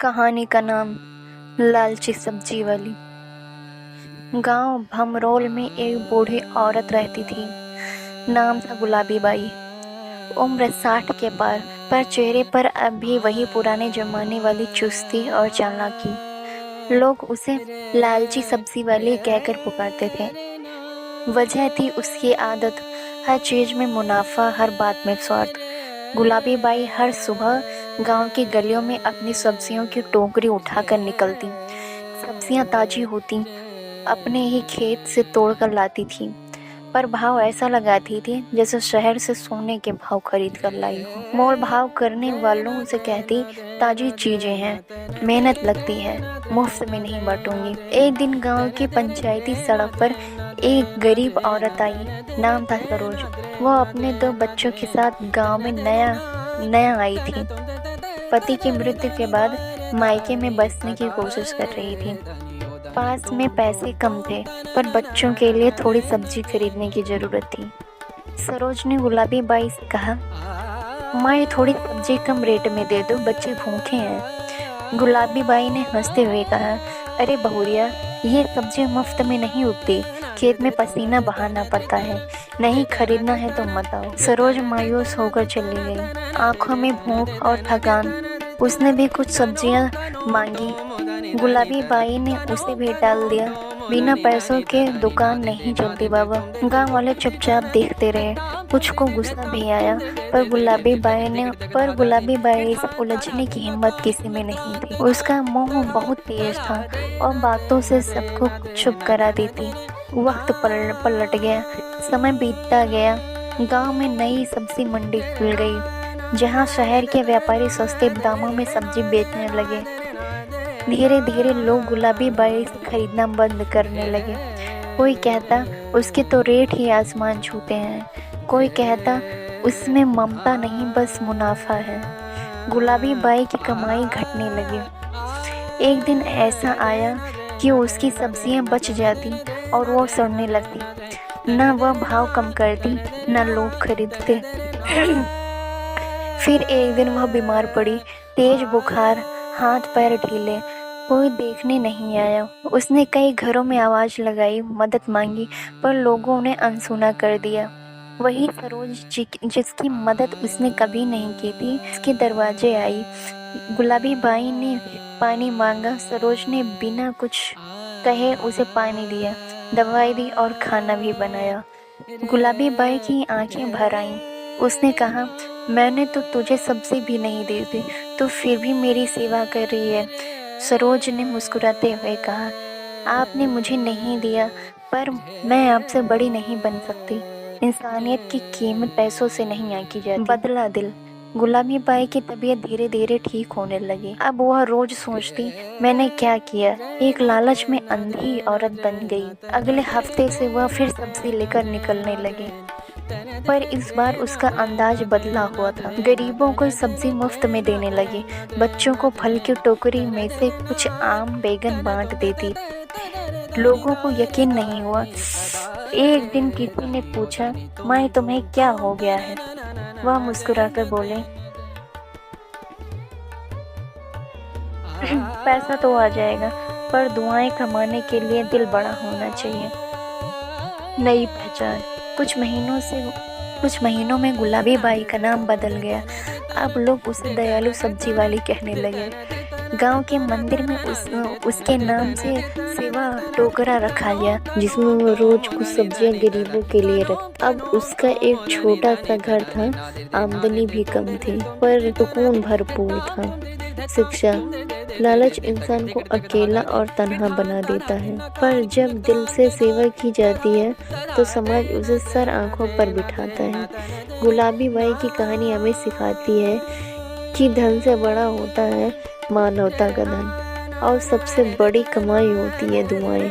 कहानी का नाम लालची सब्जी वाली। गांव भमरोल में एक बूढ़ी औरत रहती थी। नाम था गुलाबी बाई। उम्र 60 के पार, पर चेहरे पर अब भी वही पुराने जमाने वाली चुस्ती और चालाकी। लोग उसे लालची सब्जी वाली कहकर पुकारते थे। वजह थी उसकी आदत, हर चीज में मुनाफा, हर बात में स्वार्थ। गुलाबी बाई हर सुबह गांव की गलियों में अपनी सब्जियों की टोकरी उठाकर निकलती। सब्जियां ताजी होती, अपने ही खेत से तोड़कर लाती थी, पर भाव ऐसा लगाती थी जैसे शहर से सोने के भाव खरीद कर लाई हो। मोल भाव करने वालों से कहती, ताजी चीजें हैं, मेहनत लगती है, मुफ्त में नहीं बांटूंगी। एक दिन गांव की पंचायती सड़क पर एक गरीब औरत आई। नाम था सरोज। वह अपने 2 बच्चों के साथ गांव में नया आई थी। पति की मृत्यु के बाद मायके में बसने की कोशिश कर रही थी। पास में पैसे कम थे, पर बच्चों के लिए थोड़ी सब्जी खरीदने की जरूरत थी। सरोज ने गुलाबी बाई से कहा, माँ थोड़ी सब्जी कम रेट में दे दो, बच्चे भूखे हैं। गुलाबी बाई ने हंसते हुए कहा, अरे बहुरिया, ये सब्जी मुफ्त में नहीं उगती, खेत में पसीना बहाना पड़ता है, नहीं खरीदना है तो मत आओ। सरोज मायूस होकर चली गई, आंखों में भूख और थकान। उसने भी कुछ सब्जियां मांगी। गुलाबी बाई ने उसे भी टाल दिया। बिना पैसों के दुकान नहीं चलती बाबा। गांव वाले चुपचाप देखते रहे। कुछ को गुस्सा भी आया, पर गुलाबी बाई से उलझने की हिम्मत किसी में नहीं थी। उसका मुंह बहुत तेज था और बातों से सबको चुप करा देती। वक्त पलट गया, समय बीतता गया। गांव में नई सब्जी मंडी खुल गई, जहां शहर के व्यापारी सस्ते दामों में सब्जी बेचने लगे। धीरे धीरे लोग गुलाबी बाई से खरीदना बंद करने लगे। कोई कहता, उसके तो रेट ही आसमान छूते हैं। कोई कहता, उसमें ममता नहीं बस मुनाफा है। गुलाबी बाई की कमाई घटने लगी। एक दिन ऐसा आया कि उसकी सब्जियां बच जाती और वो सड़ने लगती। न वह भाव कम करती, न लोग खरीदते। फिर एक दिन वह बीमार पड़ी, तेज बुखार, हाथ पैर ढीले। कोई देखने नहीं आया। उसने कई घरों में आवाज लगाई, मदद मांगी, पर लोगों ने अनसुना कर दिया। वही सरोज जिसकी मदद उसने कभी नहीं की थी, उसके दरवाजे आई। गुलाबी बाई ने पानी मांगा। सरोज ने बिना कुछ कहे उसे पानी दिया, दवाई दी और खाना भी बनाया। गुलाबी बाई की आंखें भर आईं। उसने कहा, मैंने तो तुझे सब्जी भी नहीं दी थी, तो फिर भी मेरी सेवा कर रही है। सरोज ने मुस्कुराते हुए कहा, आपने मुझे नहीं दिया, पर मैं आपसे बड़ी नहीं बन सकती। इंसानियत की कीमत पैसों से नहीं आंकी जाती। बदला दिल। गुलाबी बाई की तबीयत धीरे धीरे ठीक होने लगी। अब वह रोज सोचती, मैंने क्या किया, एक लालच में अंधी औरत बन गई। अगले हफ्ते से वह फिर सब्जी लेकर निकलने लगी, पर इस बार उसका अंदाज बदला हुआ था। गरीबों को सब्जी मुफ्त में देने लगी। बच्चों को फल की टोकरी में से कुछ आम बैगन बांट देती। लोगों को यकीन नहीं हुआ। एक दिन किसी ने पूछा, माँ तुम्हें क्या हो गया है? वह मुस्कुराकर बोले, पैसा तो आ जाएगा, पर दुआएं कमाने के लिए दिल बड़ा होना चाहिए। नई पहचान। कुछ महीनों में गुलाबी बाई का नाम बदल गया। अब लोग उसे दयालु सब्जी वाली कहने लगे। गांव के मंदिर में उसके नाम से सेवा टोकरा रखा गया, जिसमें वो रोज कुछ सब्जियां गरीबों के लिए रख। अब उसका एक छोटा सा घर था, आमदनी भी कम थी, पर सुकून भरपूर था। शिक्षा। लालच इंसान को अकेला और तन्हा बना देता है, पर जब दिल से सेवा की जाती है तो समाज उसे सर आंखों पर बिठाता है। गुलाबी बाई की कहानी हमें सिखाती है कि धन से बड़ा होता है मानवता का धन, और सबसे बड़ी कमाई होती है दुआएं।